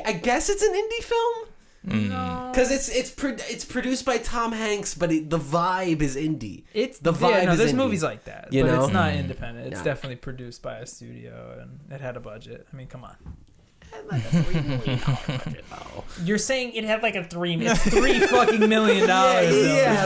I guess it's an indie film. No, because it's produced by Tom Hanks, but the vibe is indie. It's the vibe. No, is there's indie, movies like that, you but know? it's not independent. It's Yeah. definitely produced by a studio, and it had a budget. I mean, come on. Like a $3 million budget, though. You're saying it had like a $3 fucking million. Yeah.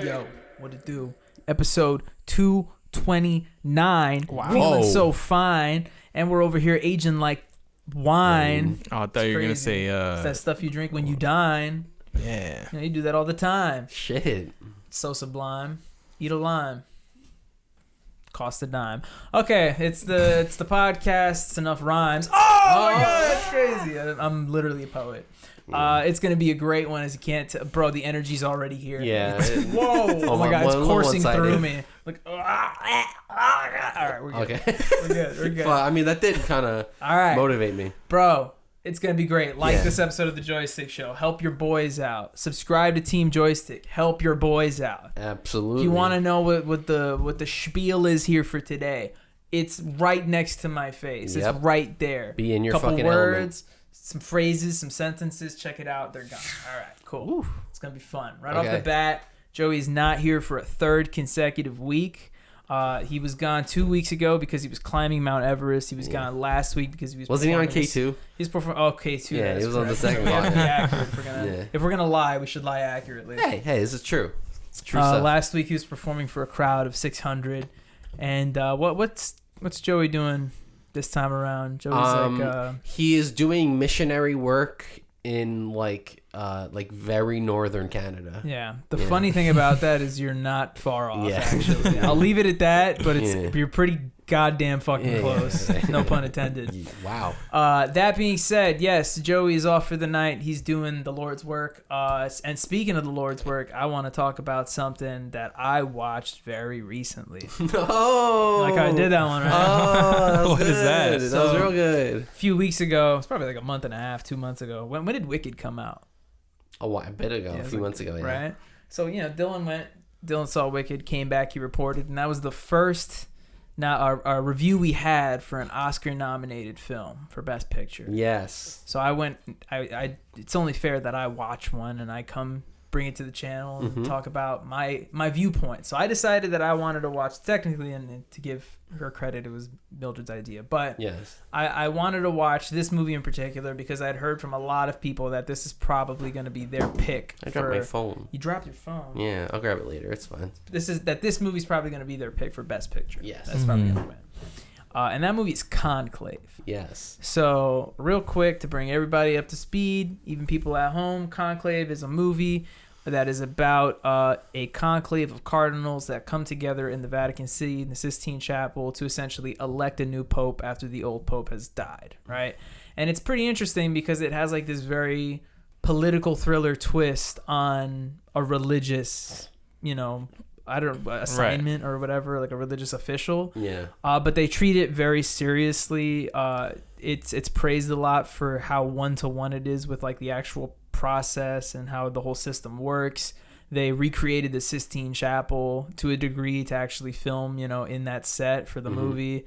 Yo, what it do? Episode 229. Wow. Feeling so fine, and we're over here aging like wine. Oh, I thought you were gonna say It's that stuff you drink when you dine. yeah. You know, you do that all the time. Shit. It's so sublime. Eat a lime. Cost a dime. Okay, it's the podcast. It's enough rhymes. Oh my god, that's crazy. I'm literally a poet. It's gonna be a great one, as you can't bro. The energy's already here. Yeah. Whoa. Oh my god, it's coursing through one-sided. me. Like, all right, we're good. Okay. We're good. We're good. Well, I mean, that did kind of All right, motivate me. bro. It's gonna be great. Like Yeah. this episode of the Joystick Show. Help your boys out. Subscribe to Team Joystick. Help your boys out. Absolutely. If you want to know what the spiel is here for today, it's right next to my face. Yep. It's right there. Be in your Couple fucking words, some phrases, some sentences. Check it out. They're gone. All right, cool. Ooh. It's gonna be fun. Right off Okay. the bat, Joey's not here for a third consecutive week. He was gone 2 weeks ago because he was climbing Mount Everest. He was gone last week because he was. Wasn't he on performing his- K2? He's performing. Oh, K2. Yeah, that he is was on the correct. second We have to be one. accurate. If we're gonna lie, we should lie accurately. Hey, this is true. It's true stuff. Last week he was performing for a crowd of 600, and what's Joey doing this time around? Joey's He is doing missionary work in like very northern Canada. yeah. The funny thing about that is you're not far off. Yeah. Actually, I'll leave it at that. But Yeah. you're pretty goddamn fucking Yeah. close. No pun intended. Wow. That being said, yes, Joey is off for the night. He's doing the Lord's work. And speaking of the Lord's work, I want to talk about something that I watched very recently. Oh. Like how I did that one, right? Oh, that was What good. is that? That was real good. A few weeks ago, it's probably like a month and a half, 2 months ago. When did Wicked come out? A bit ago, Yeah, a it's few like- months ago, yeah. Right? So, Dylan saw Wicked, came back, he reported, and that was the first our review we had for an Oscar-nominated film for Best Picture. Yes. So I went, it's only fair that I watch one and I come bring it to the channel and talk about my viewpoint. So I decided that I wanted to watch, technically, and to give her credit, it was Mildred's idea, but Yes. I wanted to watch this movie in particular because I'd heard from a lot of people that this is probably going to be their pick. I dropped my phone. You dropped your phone. Yeah, I'll grab it later. It's fine. This movie's probably going to be their pick for Best Picture. Yes. That's probably going to win. And that movie is Conclave. Yes. So, real quick, to bring everybody up to speed, even people at home, Conclave is a movie that is about a conclave of cardinals that come together in the Vatican City, in the Sistine Chapel, to essentially elect a new pope after the old pope has died, right? And it's pretty interesting because it has like this very political thriller twist on a religious, assignment or whatever, like a religious official. Yeah. But they treat it very seriously. It's praised a lot for how one-to-one it is with like the actual process and how the whole system works. They recreated the Sistine Chapel to a degree to actually film, in that set for the movie.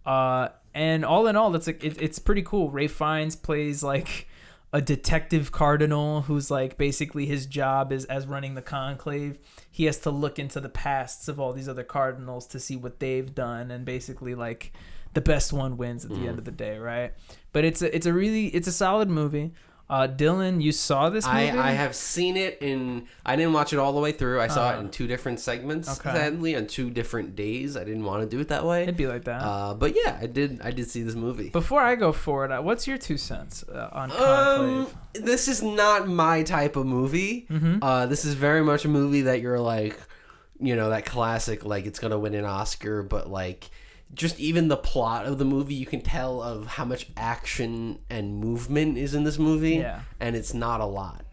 And all in all, it's pretty cool. Ralph Fiennes plays like a detective cardinal who's like basically his job is as running the conclave. He has to look into the pasts of all these other cardinals to see what they've done, and basically like the best one wins at the end of the day, right? But it's a solid movie. Dylan, you saw this movie? I have seen it I didn't watch it all the way through. I saw it in two different segments, sadly, on 2 different days. I didn't want to do it that way. It'd be like that. But yeah, I did see this movie. Before I go forward, what's your 2 cents on Conclave? This is not my type of movie. This is very much a movie that you're like, that classic, like it's going to win an Oscar, but like just even the plot of the movie, you can tell of how much action and movement is in this movie. Yeah. And it's not a lot.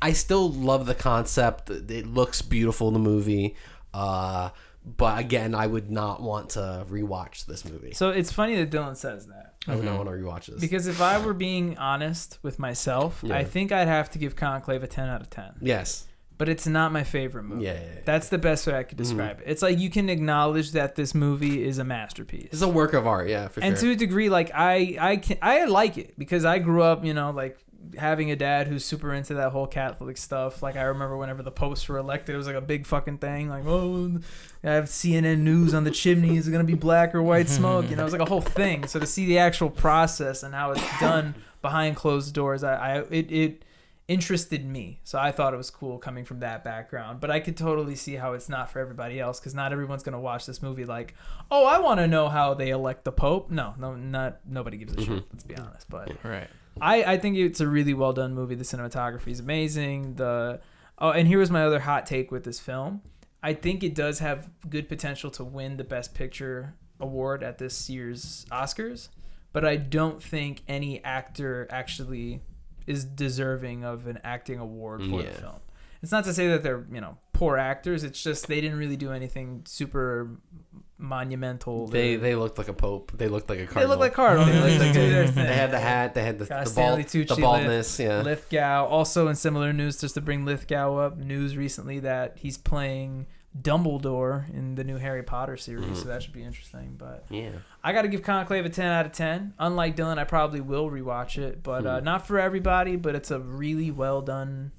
I still love the concept. It looks beautiful in the movie. But again, I would not want to rewatch this movie. So it's funny that Dylan says that. I would not want to rewatch this. Because if I were being honest with myself, I think I'd have to give Conclave a 10 out of 10. Yes. But it's not my favorite movie. Yeah. That's the best way I could describe it. It's like you can acknowledge that this movie is a masterpiece. It's a work of art, yeah, for sure. And to a degree, like I like it because I grew up, like having a dad who's super into that whole Catholic stuff. Like I remember whenever the popes were elected, it was like a big fucking thing. Like, oh, I have CNN news on the chimney. Is it gonna be black or white smoke? It was like a whole thing. So to see the actual process and how it's done behind closed doors, it interested me. So I thought it was cool coming from that background. But I could totally see how it's not for everybody else because not everyone's gonna watch this movie like, oh, I want to know how they elect the pope. Nobody gives a shit. Let's be honest. But right. I think it's a really well done movie. The cinematography is amazing. And here was my other hot take with this film. I think it does have good potential to win the Best Picture award at this year's Oscars, but I don't think any actor actually is deserving of an acting award for the film. It's not to say that they're, poor actors. It's just they didn't really do anything super monumental. They looked like a pope. They looked like a cardinal. They looked like cardinal. They had the hat. They had the baldness. Lithgow. Also, in similar news, just to bring Lithgow up, news recently that he's playing Dumbledore in the new Harry Potter series, so that should be interesting. But I got to give Conclave a 10 out of 10. Unlike Dylan, I probably will rewatch it, but not for everybody. But it's a really well done,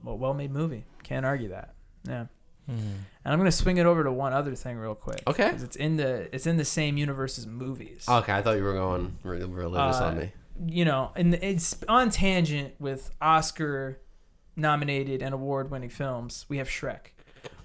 well-made movie. Can't argue that. Yeah. And I'm gonna swing it over to one other thing real quick. Okay. Because it's in the same universe as movies. Okay, I thought you were going religious on me. And it's on tangent with Oscar nominated and award winning films. We have Shrek.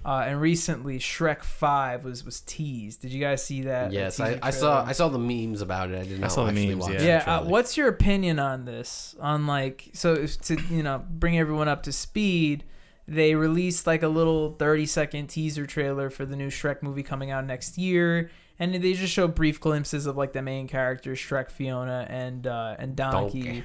And recently Shrek 5 was teased. Did you guys see that? Yes, I saw the memes about it. I did not actually watch it. Yeah. What's your opinion on this? On to bring everyone up to speed. They released like a little 30-second teaser trailer for the new Shrek movie coming out next year, and they just show brief glimpses of like the main characters, Shrek, Fiona, and Dunkey.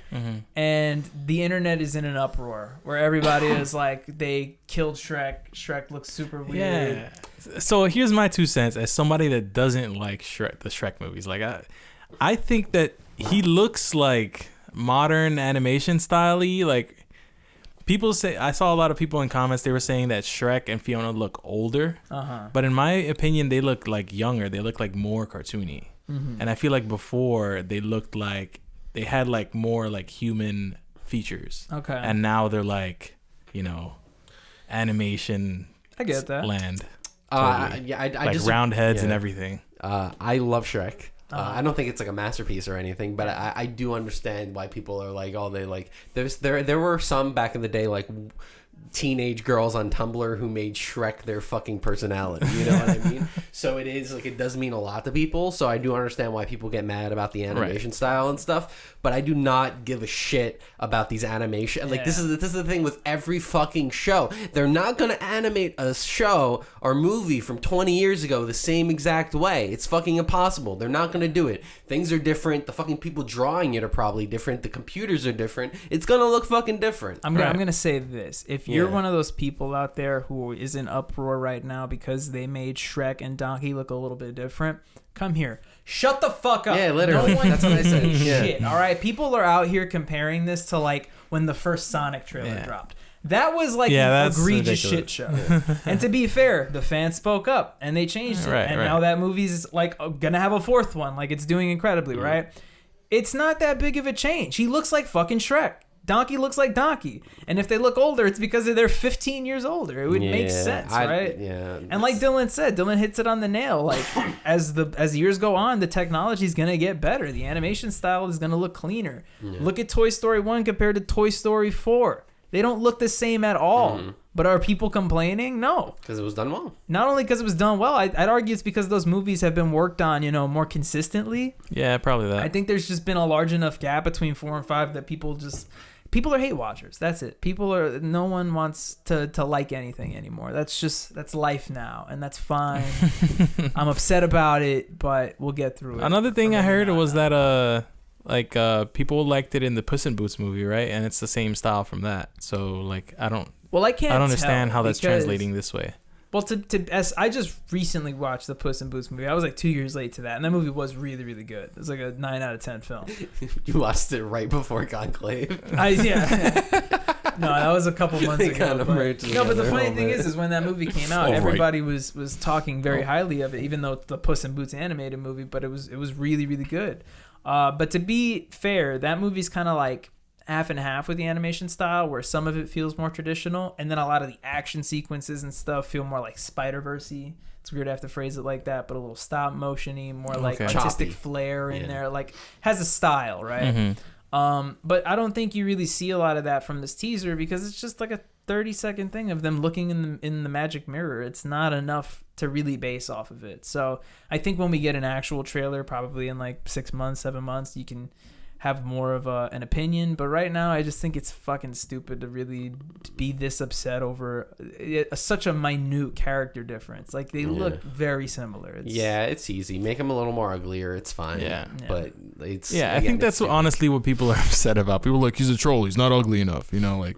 And the internet is in an uproar where everybody is like, they killed Shrek. Shrek looks super weird. Yeah. So here's my 2 cents as somebody that doesn't like the Shrek movies. Like I think that he looks like modern animation style-y, like. People say, I saw a lot of people in comments, they were saying that Shrek and Fiona look older. But in my opinion, they look like younger. They look like more cartoony. And I feel like before they looked like they had like more like human features. Okay. And now they're like, animation. I get that. Land. Totally. I like just round heads and everything. I love Shrek. I don't think it's like a masterpiece or anything, but I do understand why people are like, oh, they like. There were some back in the day like teenage girls on Tumblr who made Shrek their fucking personality. You know what I mean? So it is like it does mean a lot to people. So I do understand why people get mad about the animation style and stuff. But I do not give a shit about these animation. Like this is the thing with every fucking show. They're not gonna animate a show or movie from 20 years ago the same exact way. It's fucking impossible. They're not gonna do it. Things are different. The fucking people drawing it are probably different. The computers are different. It's gonna look fucking different. I'm gonna say this. If you're one of those people out there who is in uproar right now because they made Shrek and Dunkey look a little bit different, come here. Shut the fuck up. Yeah, literally. That's what I said. Shit. All right. People are out here comparing this to like when the first Sonic trailer dropped. That was like an egregious shit show. And to be fair, the fans spoke up and they changed it. And now that movie's like gonna have a fourth one. Like it's doing incredibly, right? It's not that big of a change. He looks like fucking Shrek. Donkey looks like Donkey. And if they look older, it's because they're 15 years older. It would make sense, right? Yeah. And like Dylan said, Dylan hits it on the nail. Like as years go on, the technology is going to get better. The animation style is going to look cleaner. Yeah. Look at Toy Story 1 compared to Toy Story 4. They don't look the same at all. But are people complaining? No. Because it was done well. Not only because it was done well, I'd argue it's because those movies have been worked on, more consistently. Yeah, probably that. I think there's just been a large enough gap between 4 and 5 that people are hate watchers. That's it. No one wants to like anything anymore. That's life now, and that's fine. I'm upset about it, but we'll get through it. Another thing I heard was that like people liked it in the Puss in Boots movie, right? And it's the same style from that. So like I don't understand how that's translating this way. Well, as I just recently watched the Puss in Boots movie. I was like 2 years late to that, and that movie was really, really good. It was like a 9 out of 10 film. You watched it right before Conclave. No, that was a couple months ago. But the funny thing is when that movie came out, everybody was talking very highly of it, even though it's the Puss in Boots animated movie. But it was really, really good. But to be fair, that movie's kind of like half and half with the animation style, where some of it feels more traditional, and then a lot of the action sequences and stuff feel more like Spider-Verse-y. It's weird to have to phrase it like that, but a little stop motion-y, more like artistic flair in there. Like has a style, right? Mm-hmm. But I don't think you really see a lot of that from this teaser, because it's just like a 30-second thing of them looking in the magic mirror. It's not enough to really base off of it. So I think when we get an actual trailer, probably in like 6 months, 7 months, you can have more of an opinion. But right now I just think it's fucking stupid to really be this upset over such a minute character difference. Like they look very similar. It's easy. Make them a little more uglier, it's fine. But it's I think that's honestly what people are upset about. People are like, he's a troll, he's not ugly enough, you know, like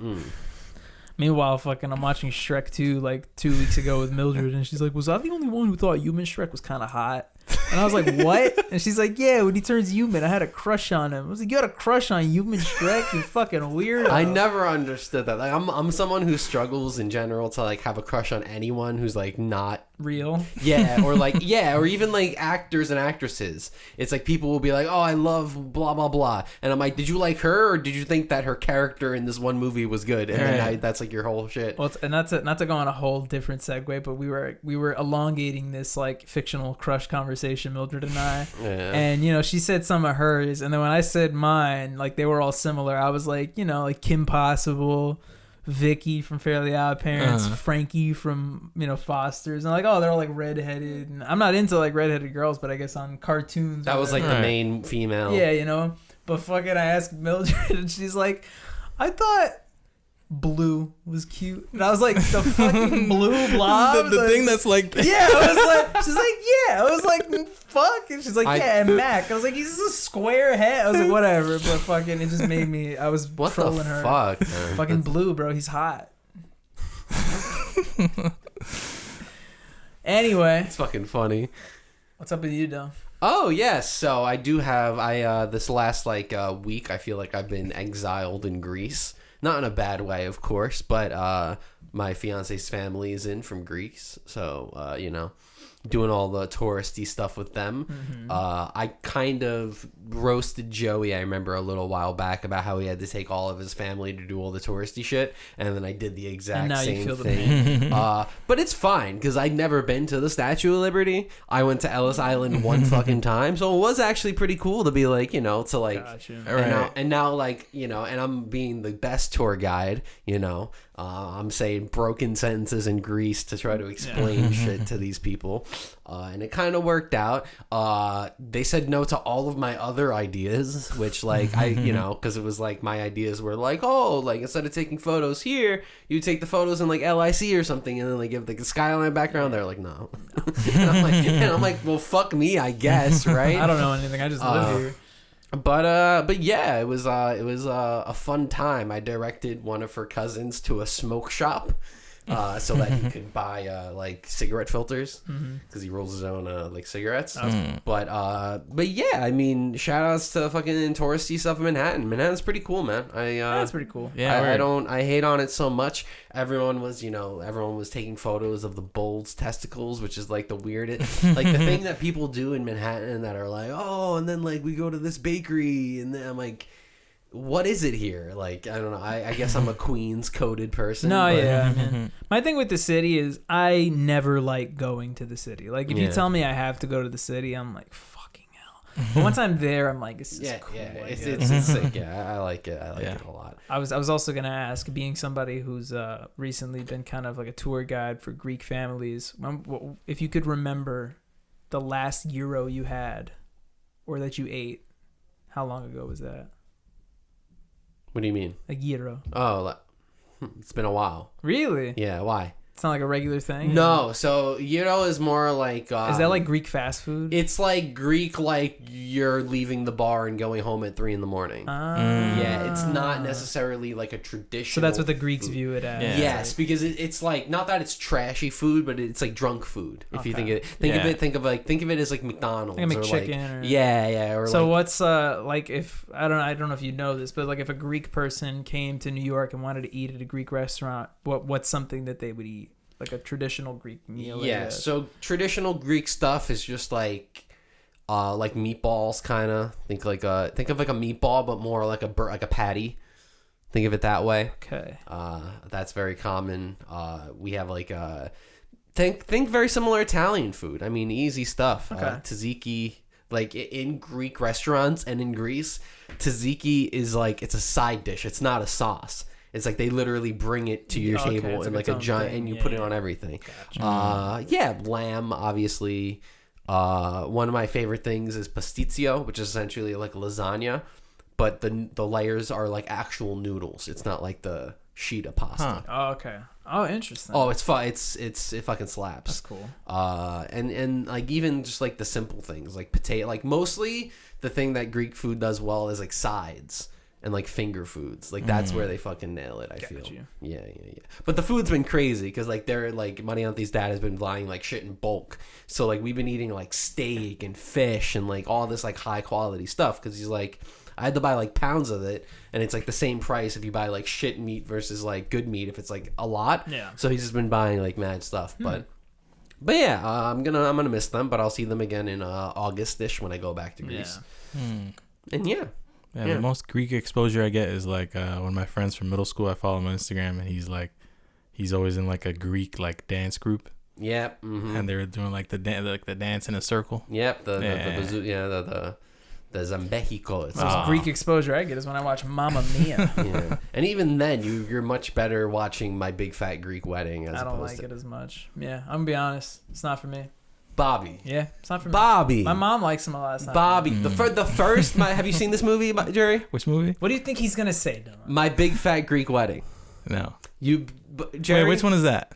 Meanwhile, I'm watching Shrek 2 like 2 weeks ago with Mildred, and she's like, was I the only one who thought human Shrek was kind of hot? And I was like, what? And she's like, yeah, when he turns human, I had a crush on him. I was like, you had a crush on human Shrek? You fucking weirdo. I never understood that. Like, I'm someone who struggles in general to like have a crush on anyone who's like not real. Yeah, or like or even like actors and actresses. It's like people will be like, oh, I love blah blah blah, and I'm like, did you like her, or did you think that her character in this one movie was good? And then that's like your whole shit. Well, and not to go on a whole different segue, but we were elongating this like fictional crush conversation, Mildred and I. And you know, she said some of hers, and then when I said mine, like they were all similar. I was like, you know, like Kim Possible, Vicky from Fairly Odd Parents, Frankie from, you know, Foster's, and like, oh, they're all like redheaded, and I'm not into like redheaded girls, but I guess on cartoons that was like the main female. Yeah, you know. But fucking, I asked Mildred, and she's like, I thought Blue was cute, and I was like, the fucking blue blob, the thing that's like, yeah. I was like, she's like, yeah. I was like, fuck, and she's like, yeah. And Mac, I was like, he's just a square head. I was like, whatever, but fucking, it just made me. I was trolling her. Fuck, man? Fucking Blue, bro, he's hot. Anyway, it's fucking funny. What's up with you, Dom? Oh yes, so I do have this last like week. I feel like I've been exiled in Greece. Not in a bad way, of course, but my fiance's family is in from Greece, so you know, doing all the touristy stuff with them. Mm-hmm. I kind of roasted Joey, I remember a little while back, about how he had to take all of his family to do all the touristy shit, and then I did the exact same thing. But it's fine, because I'd never been to the Statue of Liberty. I went to Ellis Island one fucking time, so it was actually pretty cool to be like, you know, to like, and now like, you know, and I'm being the best tour guide, you know. I'm saying broken sentences in Greece to try to explain shit to these people. And it kind of worked out. They said no to all of my other ideas, which like you know, because it was like my ideas were like, oh, like instead of taking photos here, you take the photos in like LIC or something, and then like give like the skyline background. They're like, no. and I'm like, well, fuck me, I guess, right? I don't know anything. I just live here. But yeah, it was a fun time. I directed one of her cousins to a smoke shop, so that he could buy like cigarette filters, because he rolls his own like cigarettes. But yeah, I mean, shout outs to fucking touristy stuff in Manhattan. Manhattan's pretty cool, man. That's pretty cool. Yeah, I hate on it so much. Everyone was taking photos of the bull's testicles, which is like the weirdest, like the thing that people do in Manhattan that are like, oh, and then like we go to this bakery, and then I'm like, what is it here? Like, I don't know. I guess I'm a Queens coded person. No, yeah, man. My thing with the city is I never like going to the city. Like, if you tell me I have to go to the city, I'm like, fucking hell. But once I'm there, I'm like, this is cool. Yeah, it's sick. Yeah, I like it. I like it a lot. I was also gonna ask, being somebody who's recently been kind of like a tour guide for Greek families, if you could remember the last gyro you had or that you ate, how long ago was that? What do you mean? A gyro. Oh, it's been a while. Really? Yeah, why? It's not like a regular thing? No, so gyro is more like... is that like Greek fast food? It's like Greek, like you're leaving the bar and going home at 3 a.m. Yeah, it's not necessarily like a traditional... So that's what the Greeks view it as. Yeah. Yes, because it's like, not that it's trashy food, but it's like drunk food. If you think of it, think of it as like McDonald's. Like or McChicken. Like, yeah. Or so like, what's like if I don't know if you know this, but like if a Greek person came to New York and wanted to eat at a Greek restaurant, what's something that they would eat? Like a traditional Greek meal. Yeah, so traditional Greek stuff is just like meatballs, kind of. Think of like a meatball, but more like a patty. Think of it that way. Okay. That's very common. We have like think very similar Italian food. I mean, easy stuff. Okay. Tzatziki, like in Greek restaurants and in Greece, tzatziki is like, it's a side dish. It's not a sauce. It's like they literally bring it to your table in like a giant, and you put it on everything. Gotcha. Lamb, obviously. One of my favorite things is pasticcio, which is essentially like lasagna, but the layers are like actual noodles. It's not like the sheet of pasta. Huh. Oh, okay. Oh, interesting. Oh, it's fun. It fucking slaps. That's cool. And like even just like the simple things like potato. Like mostly the thing that Greek food does well is like sides. And like finger foods, like that's where they fucking nail it. I feel. Yeah. But the food's been crazy because like they're like Mariante's dad has been buying like shit in bulk, so like we've been eating like steak and fish and like all this like high quality stuff because he's like, I had to buy like pounds of it, and it's like the same price if you buy like shit meat versus like good meat if it's like a lot. Yeah. So he's just been buying like mad stuff, but yeah, I'm gonna miss them, but I'll see them again in August-ish when I go back to Greece. And yeah. Yeah, the most Greek exposure I get is like one of my friends from middle school. I follow him on Instagram, and he's always in like a Greek like dance group. Yep. And they're doing like the dance in a circle. Yep. The Zambejico. It's Greek exposure I get is when I watch Mamma Mia. Yeah. And even then, you're much better watching My Big Fat Greek Wedding. I don't like it as much. Yeah, I'm gonna be honest. It's not for me. Bobby. Yeah, it's not for me. Bobby. My mom likes him a lot. Bobby. The first. Have you seen this movie, Jerry? Which movie? What do you think he's gonna say, Dylan? My Big Fat Greek Wedding. No. Jerry. Wait, which one is that?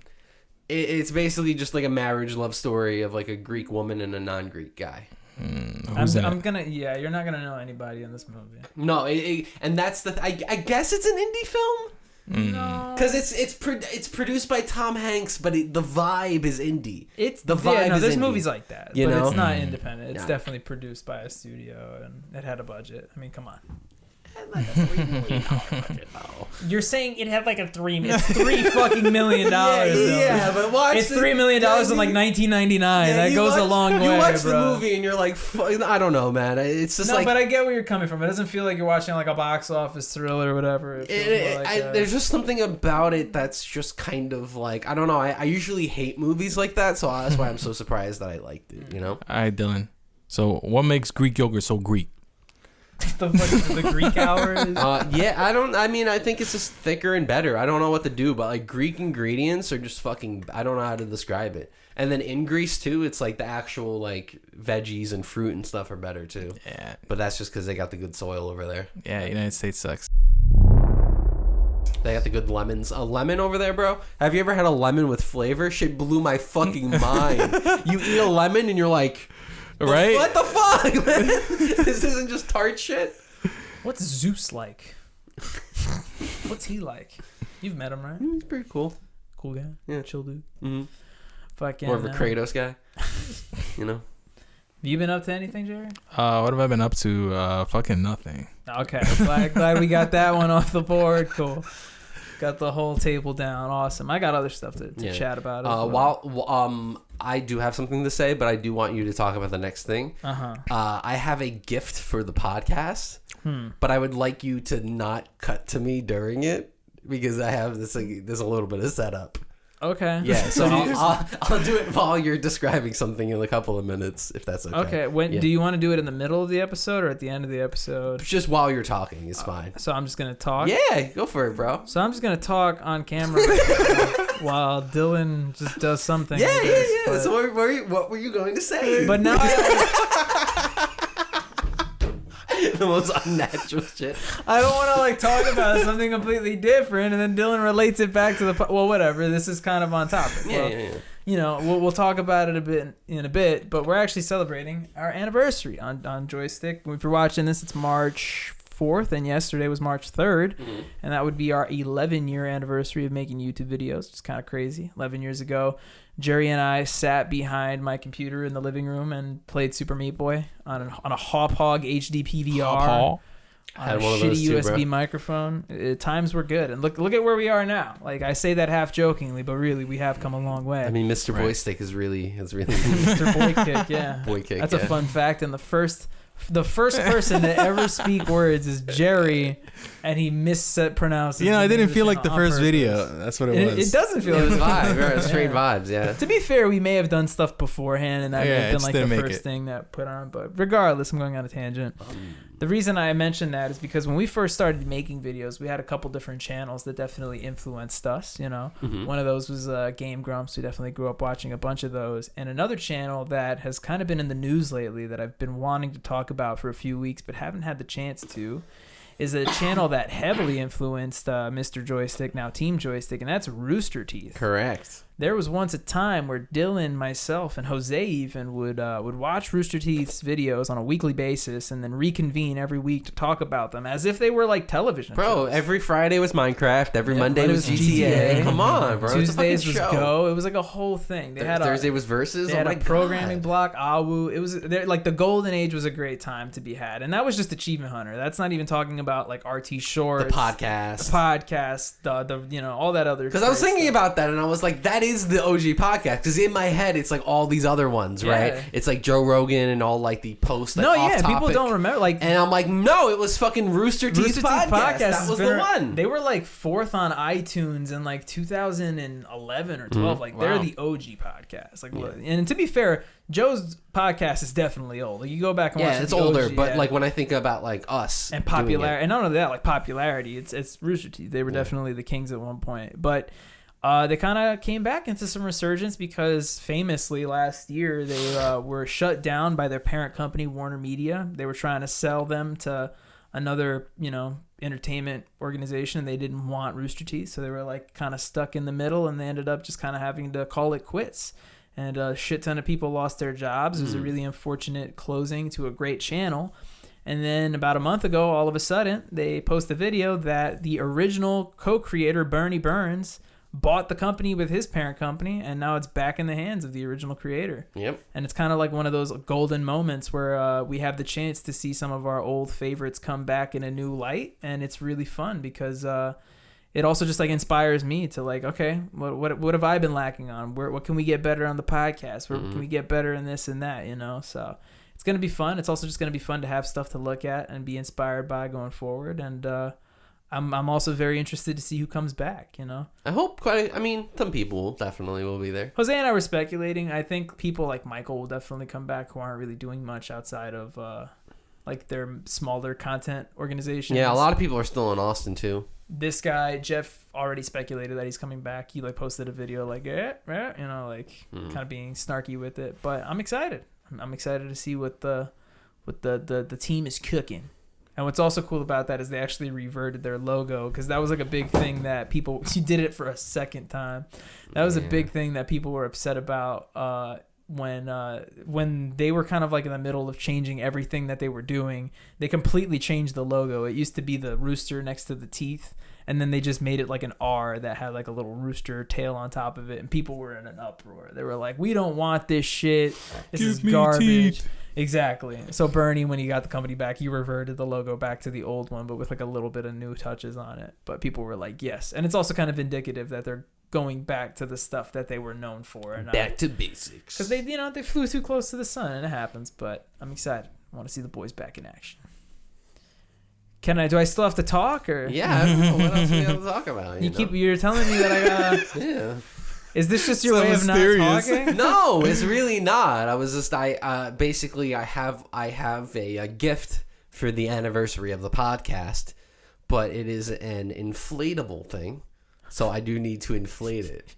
It's basically just like a marriage love story of like a Greek woman and a non-Greek guy. I'm gonna. Yeah, you're not gonna know anybody in this movie. No, and that's I guess it's an indie film. No, because it's produced by Tom Hanks, but the vibe is indie. It's the vibe. No, there's indie. movies like that, you but know? It's not independent. It's definitely produced by a studio, and it had a budget. I mean, come on. Like a $3 million budget, though. You're saying it had like a It's $3 fucking million. Yeah, but watch. It's $3 million in like 1999. That goes a long way. You watch bro. the movie and you're like, I don't know, man. It's just like. But I get where you're coming from. It doesn't feel like you're watching like a box office thriller or whatever. There's just something about it that's just kind of like, I don't know. I usually hate movies like that, so that's why I'm so surprised that I liked it. You know. All right, Dylan. So what makes Greek yogurt so Greek? the Greek hour is? I think it's just thicker and better. I don't know what to do, but like Greek ingredients are just fucking, I don't know how to describe it. And then in Greece too, it's like the actual like veggies and fruit and stuff are better too. Yeah. But that's just because they got the good soil over there. Yeah, United States sucks. They got the good lemons. A lemon over there, bro? Have you ever had a lemon with flavor? Shit blew my fucking mind. You eat a lemon and you're like... Right? What the fuck, man? This isn't just tart shit. What's Zeus like? What's he like? You've met him, right? He's pretty cool. Cool guy. Yeah. Chill dude. Mm-hmm. Fucking. More of a Kratos guy. You know? You been up to anything, Jerry? What have I been up to? Fucking nothing. Okay. Glad we got that one off the board. Cool. Got the whole table down. Awesome. I got other stuff to chat about. I do have something to say, but I do want you to talk about the next thing. I have a gift for the podcast, but I would like you to not cut to me during it because I have this. There's a little bit of setup. Okay. Yeah, so I'll do it while you're describing something in a couple of minutes, if that's okay. Okay. Do you want to do it in the middle of the episode or at the end of the episode? Just while you're talking is fine. So I'm just gonna talk. Yeah, go for it, bro. So I'm just gonna talk on camera while Dylan just does something. Yeah. So what were you going to say? But now. the most unnatural shit. I don't want to like talk about something completely different, and then Dylan relates it back to the. Well, whatever. This is kind of on topic. Yeah. You know, we'll talk about it in a bit, but we're actually celebrating our anniversary on Joystick. If you're watching this, it's March 4th, and yesterday was March 3rd, and that would be our 11-year anniversary of making YouTube videos. It's kind of crazy. 11 years ago, Jerry and I sat behind my computer in the living room and played Super Meat Boy on a Hop Hog HD PVR. Hop. On a shitty USB microphone. Times were good, and look at where we are now. Like, I say that half jokingly, but really we have come a long way. I mean, Mr. Joystick is really Mr. Boy Kick, yeah. Boy Kick. That's a fun fact. And the first person to ever speak words is Jerry, and he mispronounces. You know, I didn't feel like the first purpose. video. That's what it was. It doesn't feel It was like vibe, right? Straight vibes, yeah. To be fair, we may have done stuff beforehand, and that may have been like the first it. thing that put on. But regardless, I'm going on a tangent. The reason I mentioned that is because when we first started making videos, we had a couple different channels that definitely influenced us, you know. One of those was Game Grumps. We definitely grew up watching a bunch of those. And another channel that has kind of been in the news lately that I've been wanting to talk about for a few weeks but haven't had the chance to is a channel that heavily influenced Mr. Joystick, now Team Joystick, and that's Rooster Teeth. Correct. There was once a time where Dylan, myself, and Jose even would watch Rooster Teeth's videos on a weekly basis and then reconvene every week to talk about them as if they were like television shows. Every Friday was Minecraft. Every Monday was GTA. Come on, bro. Tuesdays was Go. It was like a whole thing. They had Thursday was Versus. They had a programming block. Awu. It was like the golden age was a great time to be had, and that was just Achievement Hunter. That's not even talking about like RT Shorts, the podcast, the you know, all that other. Because I was thinking about that, and I was like, that is the OG podcast. Because in my head, it's like all these other ones, right? It's like Joe Rogan and all like the post. Like, people don't remember. Like, and I'm like, no, it was fucking Rooster Teeth podcast. That was the one. They were like 4th on iTunes in like 2011 or 12. Like, they're the OG podcast. Like, and to be fair, Joe's podcast is definitely old. Like, you go back and watch it's older, but like when I think about like us and popularity, and not only that, like popularity, it's Rooster Teeth. They were definitely the kings at one point, but they kind of came back into some resurgence because famously last year they were shut down by their parent company, Warner Media. They were trying to sell them to another, you know, entertainment organization, and they didn't want Rooster Teeth, so they were like kind of stuck in the middle, and they ended up just kind of having to call it quits. And a shit ton of people lost their jobs. It was a really unfortunate closing to a great channel. And then about a month ago, all of a sudden, they post a video that the original co-creator, Bernie Burns, bought the company with his parent company, and now it's back in the hands of the original creator. Yep. And it's kind of like one of those golden moments where we have the chance to see some of our old favorites come back in a new light, and it's really fun because it also just like inspires me to like, okay, what have I been lacking on? What can we get better on the podcast? Where can we get better in this and that? You know, so it's gonna be fun. It's also just gonna be fun to have stuff to look at and be inspired by going forward. And I'm also very interested to see who comes back. You know, I hope some people definitely will be there. Jose and I were speculating. I think people like Michael will definitely come back who aren't really doing much outside of like their smaller content organizations. Yeah, a lot of people are still in Austin too. This guy Jeff already speculated that he's coming back. He like posted a video like, you know, like kind of being snarky with it. But I'm excited. I'm excited to see what the team is cooking. And what's also cool about that is they actually reverted their logo, because that was like a big thing that people. You did it for a second time. That was a big thing that people were upset about. When they were kind of like in the middle of changing everything that they were doing, they completely changed the logo. It used to be the rooster next to the teeth, and then they just made it like an R that had like a little rooster tail on top of it, and people were in an uproar. They were like, we don't want this shit. This is garbage. Teeth. Exactly. So Bernie, when he got the company back, he reverted the logo back to the old one, but with like a little bit of new touches on it. But people were like, yes. And it's also kind of indicative that they're going back to the stuff that they were known for. And back to basics. Because they flew too close to the sun, and it happens. But I'm excited. I want to see the boys back in action. Do I still have to talk, or? Yeah, I don't know. What else we have to talk about? You're telling me that I gotta. Yeah. Is this just your way of not talking? No, it's really not. I was just basically I have a gift for the anniversary of the podcast, but it is an inflatable thing, so I do need to inflate it.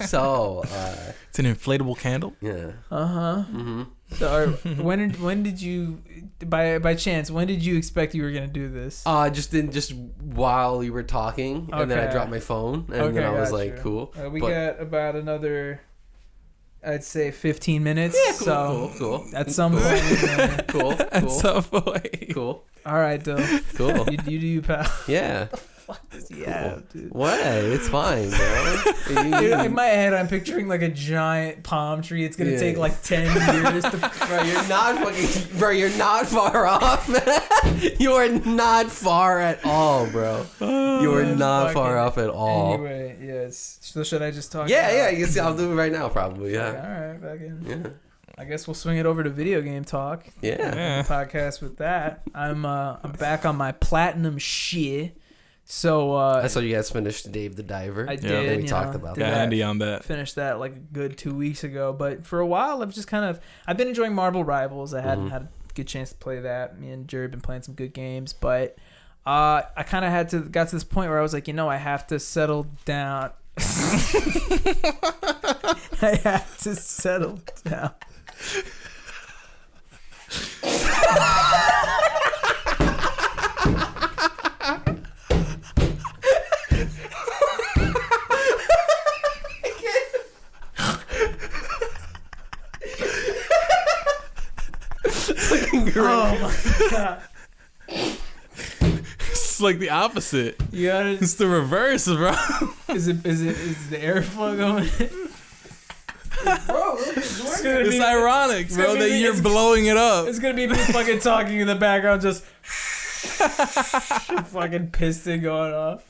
So, it's an inflatable candle. yeah. Mm-hmm. So, when did you, by chance, when did you expect you were gonna do this? Just while you were talking, and then I dropped my phone, and then I was like, cool. We got about another, I'd say 15 minutes. Yeah, cool, so cool. At some point. Cool. At some point. Cool. All right, though. Cool. You do you, pal. Yeah. Yeah, dude. What? It's fine, bro. Dude, in my head, I'm picturing like a giant palm tree. It's gonna take like 10 years to. Bro, you're not far off. You are not far at all, bro. You are not far off at all. Anyway, yes. So should I just talk? Yeah. You see, I'll do it right now, probably. Yeah. All right, back in. Yeah. I guess we'll swing it over to video game talk. Yeah. Podcast with that. I'm back on my platinum shit. So I saw you guys finished Dave the Diver. I did. Yeah, we talked about that. Andy on that. Finished that like a good 2 weeks ago. But for a while, I've been enjoying Marvel Rivals. I hadn't had a good chance to play that. Me and Jerry have been playing some good games, but I kind of got to this point where I was like, I have to settle down. I have to settle down. Oh my god. It's like the opposite. You gotta, it's the reverse, bro. Is the airflow going? Bro, it's ironic, bro, that you're blowing it up. It's gonna be me fucking talking in the background, just fucking piston going off.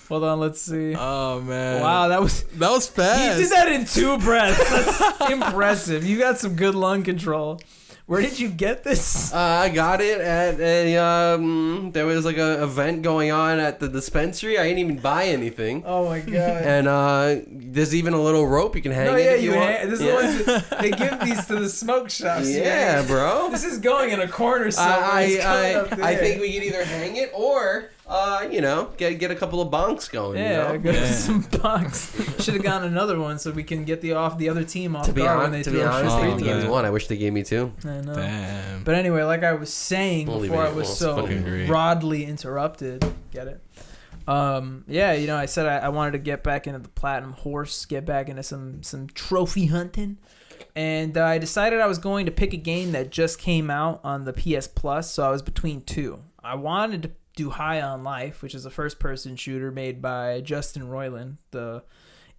Hold on, let's see. Oh man! Wow, that was fast. He did that in 2 breaths. That's impressive. You got some good lung control. Where did you get this? I got it at a there was like a event going on at the dispensary. I didn't even buy anything. Oh my god! And there's even a a rope you can hang. This is the ones they give these to the smoke shops. Yeah, bro. This is going in a corner somewhere. I think we can either hang it or get a couple of bonks going. Get some bonks. Should have gotten another one so we can get the other team off guard when they throw honest, they only gave me one. I wish they gave me 2. I know. Damn. But anyway, like I was saying before I was so broadly interrupted. Get it? I said I wanted to get back into the platinum horse, get back into some trophy hunting. And I decided I was going to pick a game that just came out on the PS Plus, so I was between 2. I wanted to do High on Life, which is a first-person shooter made by Justin Roiland, the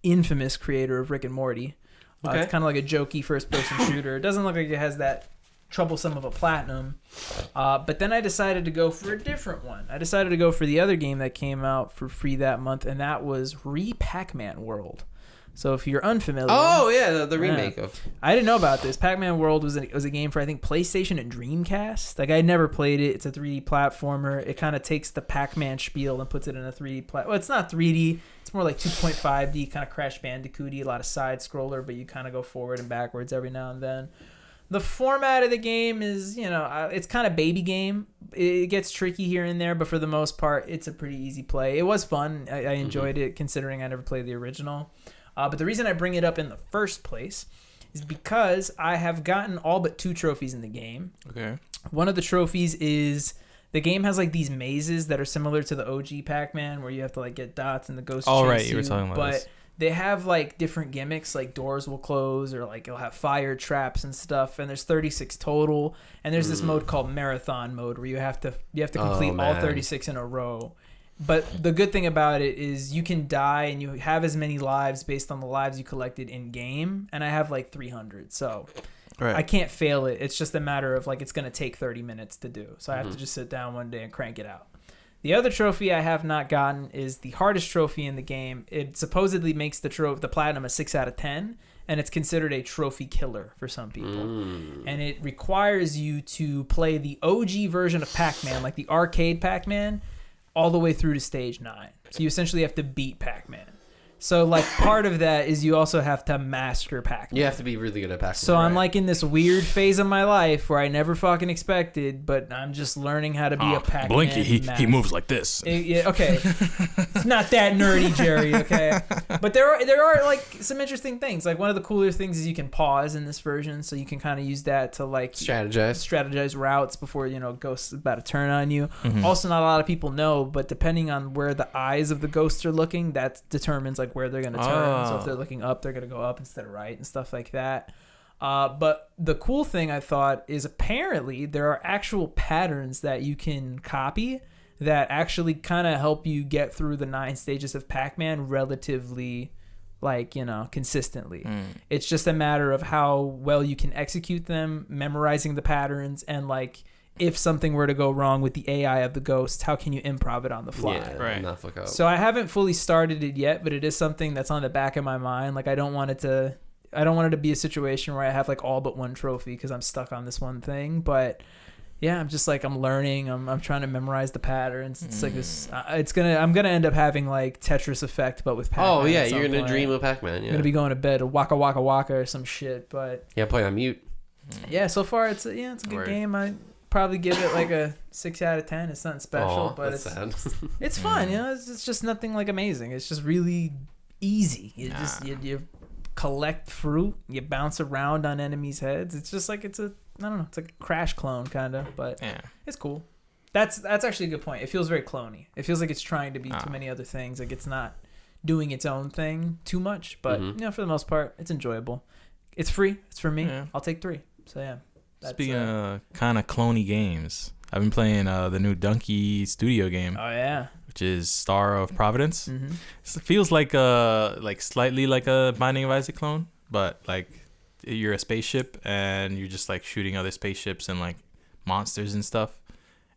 infamous creator of Rick and Morty. It's kind of like a jokey first-person shooter. It doesn't look like it has that troublesome of a platinum. But then I decided to go for a different one. I decided to go for the other game that came out for free that month, and that was Pac-Man World. So if you're unfamiliar... Oh, yeah, the remake of... I didn't know about this. Pac-Man World was a game for, I think, PlayStation and Dreamcast. Like, I never played it. It's a 3D platformer. It kind of takes the Pac-Man spiel and puts it in a 3D... Well, it's not 3D. It's more like 2.5D, kind of Crash Bandicoot-y, a lot of side-scroller, but you kind of go forward and backwards every now and then. The format of the game is, it's kind of baby game. It gets tricky here and there, but for the most part, it's a pretty easy play. It was fun. I enjoyed it, considering I never played the original. But the reason I bring it up in the first place is because I have gotten all but 2 trophies in the game. Okay. One of the trophies is the game has like these mazes that are similar to the OG Pac-Man, where you have to like get dots and the ghosts chase right, you. you were talking about this. But they have like different gimmicks, like doors will close or like you'll have fire traps and stuff. And there's 36 total. And there's this mode called Marathon mode where you have to complete all 36 in a row. But the good thing about it is you can die and you have as many lives based on the lives you collected in game. And I have like 300. So I can't fail it. It's just a matter of like it's going to take 30 minutes to do. So I have to just sit down one day and crank it out. The other trophy I have not gotten is the hardest trophy in the game. It supposedly makes the platinum a 6 out of 10. And it's considered a trophy killer for some people. And it requires you to play the OG version of Pac-Man, like the arcade Pac-Man, all the way through to stage 9. So you essentially have to beat Pac-Man. So like part of that is you also have to master Pac-Man. You have to be really good at Pac-Man. So I'm like in this weird phase of my life where I never fucking expected, but I'm just learning how to be a Pac-Man. Blinky, he moves like this. Yeah, okay. It's not that nerdy, Jerry, okay? But there are like some interesting things. Like one of the cooler things is you can pause in this version, so you can kind of use that to like strategize routes before, ghosts about to turn on you. Mm-hmm. Also, not a lot of people know, but depending on where the eyes of the ghosts are looking, that determines like where they're going to turn. So if they're looking up, they're going to go up instead of right and stuff like that. But the cool thing I thought is apparently there are actual patterns that you can copy that actually kind of help you get through the 9 stages of Pac-Man relatively consistently. It's just a matter of how well you can execute them, memorizing the patterns, and like if something were to go wrong with the AI of the ghost, how can you improv it on the fly? Yeah, right. Not fuck up. So I haven't fully started it yet, but it is something that's on the back of my mind. Like I don't want it to be a situation where I have like all but one trophy because I'm stuck on this one thing. But yeah, I'm just like I'm learning. I'm trying to memorize the patterns. It's like this. I'm gonna end up having like Tetris effect, but with Pac-Man. Oh yeah, you're gonna dream of Pac-Man. Yeah. I'm gonna be going to bed or waka waka waka or some shit. But yeah, play on mute. Yeah, so far it's a good game. I probably give it like a 6 out of 10. It's nothing special, but it's sad. It's fun. It's just nothing like amazing. It's just really easy. You collect fruit, you bounce around on enemies' heads. It's just like it's like a Crash clone kind of, but it's cool. That's actually a good point. It feels very cloney. It feels like it's trying to be too many other things. Like it's not doing its own thing too much, but for the most part, it's enjoyable. It's free. It's for me. Yeah. I'll take 3. So yeah. Speaking of kind of cloney games, I've been playing the new Dunkey studio game. Oh yeah. Which is Star of Providence. Mm-hmm. It feels like slightly like a Binding of Isaac clone, but like you're a spaceship and you're just like shooting other spaceships and like monsters and stuff.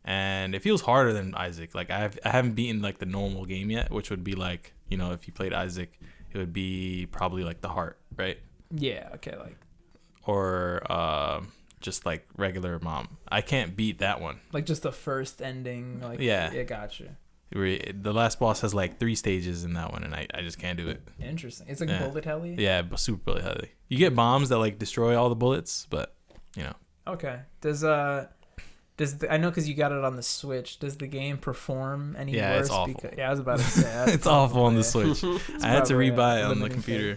And it feels harder than Isaac. Like I haven't beaten like the normal game yet, which would be like, if you played Isaac, it would be probably like the heart, right? Yeah. Okay. Like. Or just like regular mom. I can't beat that one. Like just the first ending. Like yeah, gotcha. The last boss has like 3 stages in that one, and I just can't do it. Interesting. It's like bullet helly. Yeah, super bullet helly. You get bombs that like destroy all the bullets, but Okay. I know because you got it on the Switch. Does the game perform any worse? It's awful. I was about to say it's awful on the Switch. I had to rebuy it on the computer. Yeah.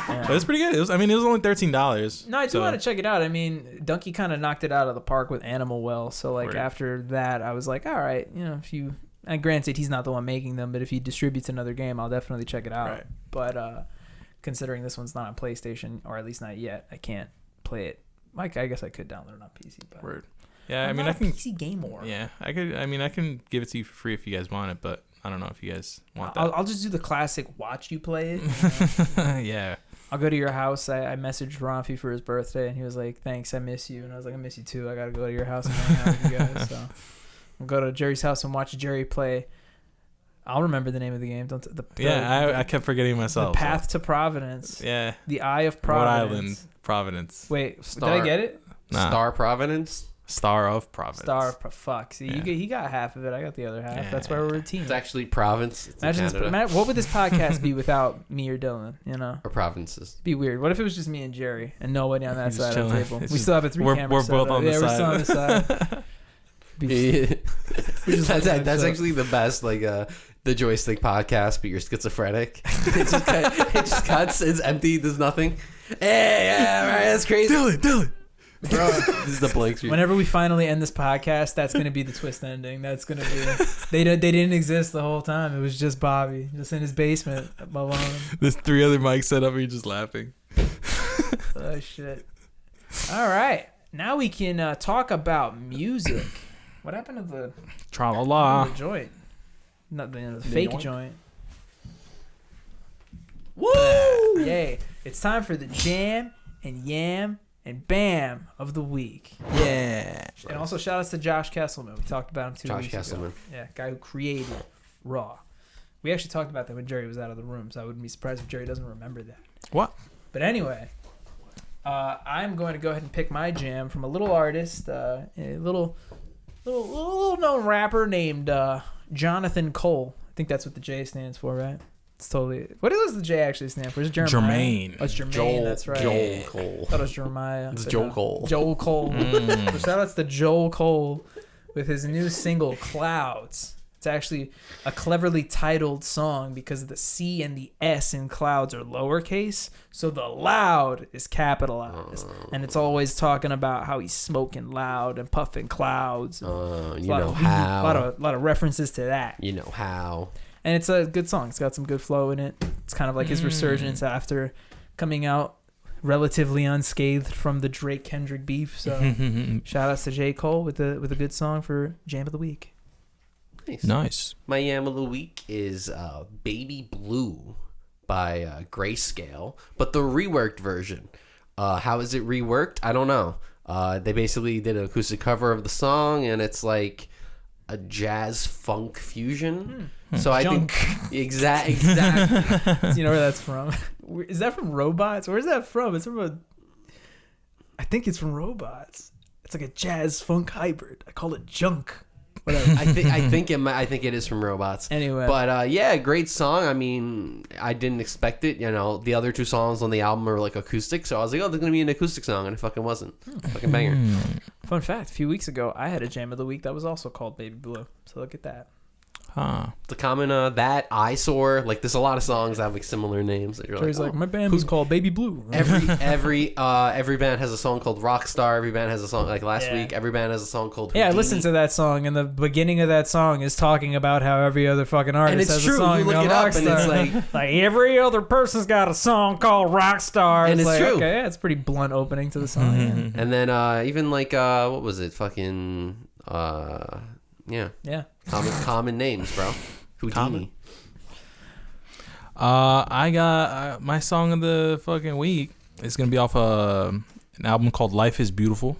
But it's pretty good. It was only $13. No, I do want to check it out. I mean, Dunkey kind of knocked it out of the park with Animal Well. So like after that, I was like, all right, if you. And granted, he's not the one making them, but if he distributes another game, I'll definitely check it out. Right. But considering this one's not on PlayStation, or at least not yet, I can't play it. Like I guess I could download it on PC. But yeah, I mean, I can PC gamer. Yeah, I could. I mean, I can give it to you for free if you guys want it, but I don't know if you guys want that. I'll just do the classic watch you play it. Yeah. I'll go to your house. I messaged Rafi for his birthday, and he was like, "Thanks, I miss you." And I was like, "I miss you too. I gotta go to your house and hang out with you guys." So we'll go to Jerry's house and watch Jerry play. I'll remember the name of the game. I kept forgetting myself. The Path to Providence. Yeah. The Eye of Providence. Rhode Island, Providence. Wait, did I get it? Nah. Star Providence. Star of Providence. Fuck. See, he got half of it. I got the other half. Yeah. That's why we're a team. It's actually province. It's what would this podcast be without me or Dylan? Or provinces. It'd be weird. What if it was just me and Jerry and nobody on that side of the table? We still have a 3-camera We're both on the side. We're still on the side. That's actually the best. Like the Joystick podcast, but you're schizophrenic. It just cuts. It's empty. There's nothing. Hey, yeah, right. That's crazy. Dylan. Bro, this is the blank screen. Whenever we finally end this podcast, that's going to be the twist ending. That's going to be... They didn't exist the whole time. It was just Bobby, just in his basement, alone. There's 3 other mics set up and you're just laughing. Oh, shit. All right. Now we can talk about music. What happened to the... Tra-la-la. The joint. Not the fake joint. Woo! Yay. It's time for the jam and yam and bam of the week. Yeah. And also shout outs to Josh Kesselman. We talked about him 2 weeks ago. Josh Kesselman. Yeah, guy who created Raw. We actually talked about that when Jerry was out of the room, so I wouldn't be surprised if Jerry doesn't remember that. What? But anyway, I'm going to go ahead and pick my jam from a little artist, a little known rapper named Jonathan Cole. I think that's what the J stands for, right? It's totally. What does the J actually stand for? Is it Jeremiah? Jermaine. Oh, it's Jermaine. That's right. Joel Cole. I thought it was Jeremiah. It's Joel Cole. Joel Cole. So shout outs to Joel Cole with his new single Clouds. It's actually a cleverly titled song because the C and the S in Clouds are lowercase, so the loud is capitalized, and it's always talking about how he's smoking loud and puffing clouds. You know how. A lot of references to that. You know how. And it's a good song. It's got some good flow in it. It's kind of like his resurgence after coming out relatively unscathed from the Drake Kendrick beef. So shout outs to J. Cole with a good song for Jam of the Week. Nice. My Yam of the Week is Baby Blue by Grayscale, but the reworked version. How is it reworked? I don't know. They basically did an acoustic cover of the song, and it's like a jazz funk fusion. So I think exactly. You know where that's from? Is that from Robots? Where's that from? It's from I think it's from Robots. It's like a jazz funk hybrid. I call it junk. Whatever. I think it is from Robots. Anyway, but yeah, great song. I mean, I didn't expect it. You know, the other two songs on the album are like acoustic, so I was like, oh, there's gonna be an acoustic song, and it fucking wasn't. Fucking banger. Fun fact: a few weeks ago, I had a Jam of the Week that was also called Baby Blue. So look at that. Huh. The common that Eyesore, like there's a lot of songs that have like similar names that you're so he's like, my band was called Baby Blue. Every band has a song called Rockstar. Every band has a song like last week. Every band has a song called Houdini. Yeah, I listened to that song, and the beginning of that song is talking about how every other fucking artist and it's has true. a song You look called it up, Rockstar. and it's like like every other person's got a song called Rockstar. And it's like, true. Okay, that's pretty blunt opening to the song. Yeah. And then even like what was it? Fucking Yeah. Common names, bro. Houdini. I got my song of the fucking week. It's gonna be off an album called Life is Beautiful.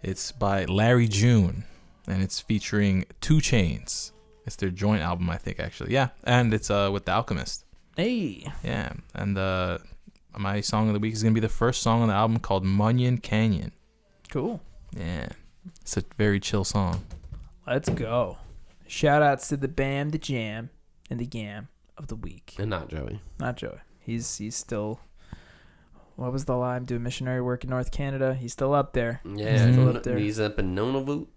It's by Larry June, and it's featuring 2 Chainz. It's their joint album, I think, actually. Yeah, and it's with the Alchemist. Hey. Yeah, and my song of the week is gonna be the first song on the album called Munyon Canyon. Cool. Yeah, it's a very chill song. Let's go. Shout outs to the Bam, the Jam, and the Yam of the week. And not Joey. Not Joey. He's still. What was the line? Doing missionary work in North Canada. He's still up there. Yeah, he's still up there. He's up in Nunavut.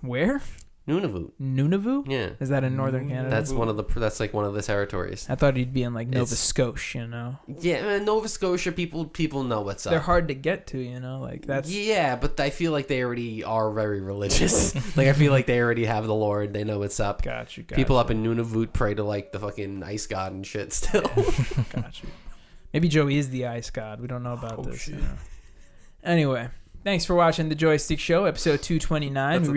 Where? Nunavut. Nunavut? Yeah. Is that in Northern Canada? That's like one of the territories. I thought he'd be in like Nova Scotia, you know. Yeah, man, Nova Scotia people know what's up. They're hard to get to, you know. Like that's. Yeah, but I feel like they already are very religious. Like I feel like they already have the Lord. They know what's up. Gotcha. People up in Nunavut pray to like the fucking ice god and shit. Still. Gotcha. Maybe Joey is the ice god. We don't know about this. Shit. You know? Anyway. Thanks for watching the Joystick Show, episode 229.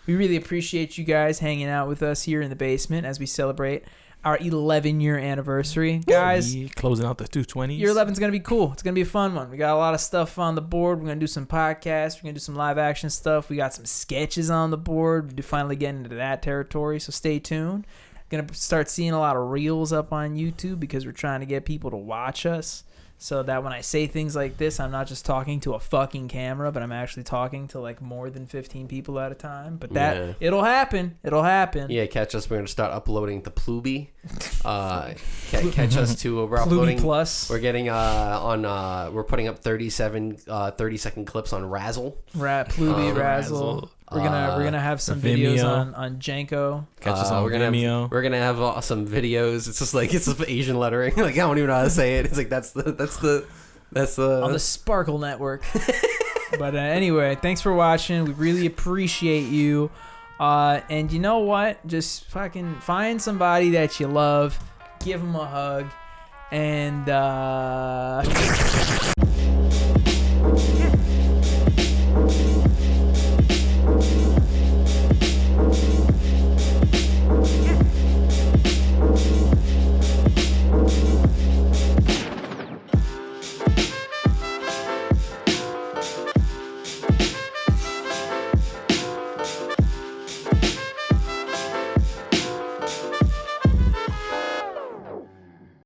We really appreciate you guys hanging out with us here in the basement as we celebrate our 11-year anniversary. Guys, closing out the 220s. Year 11 is going to be cool. It's going to be a fun one. We got a lot of stuff on the board. We're going to do some podcasts. We're going to do some live action stuff. We got some sketches on the board. We're finally getting into that territory, so stay tuned. Going to start seeing a lot of reels up on YouTube because we're trying to get people to watch us. So that when I say things like this, I'm not just talking to a fucking camera, but I'm actually talking to like more than 15 people at a time. But it'll happen. It'll happen. Yeah, catch us. We're gonna start uploading to Pluby. Catch us to we're uploading. Pluby Plus. We're getting we're putting up 30-second clips on Razzle. Pluby, Razzle. We're gonna have some videos on Janko. Catch us on Vimeo. We're gonna have some videos. It's just like it's Asian lettering. Like I don't even know how to say it. It's like that's the on the Sparkle Network. But anyway, thanks for watching. We really appreciate you. And you know what? Just fucking find somebody that you love, give them a hug, and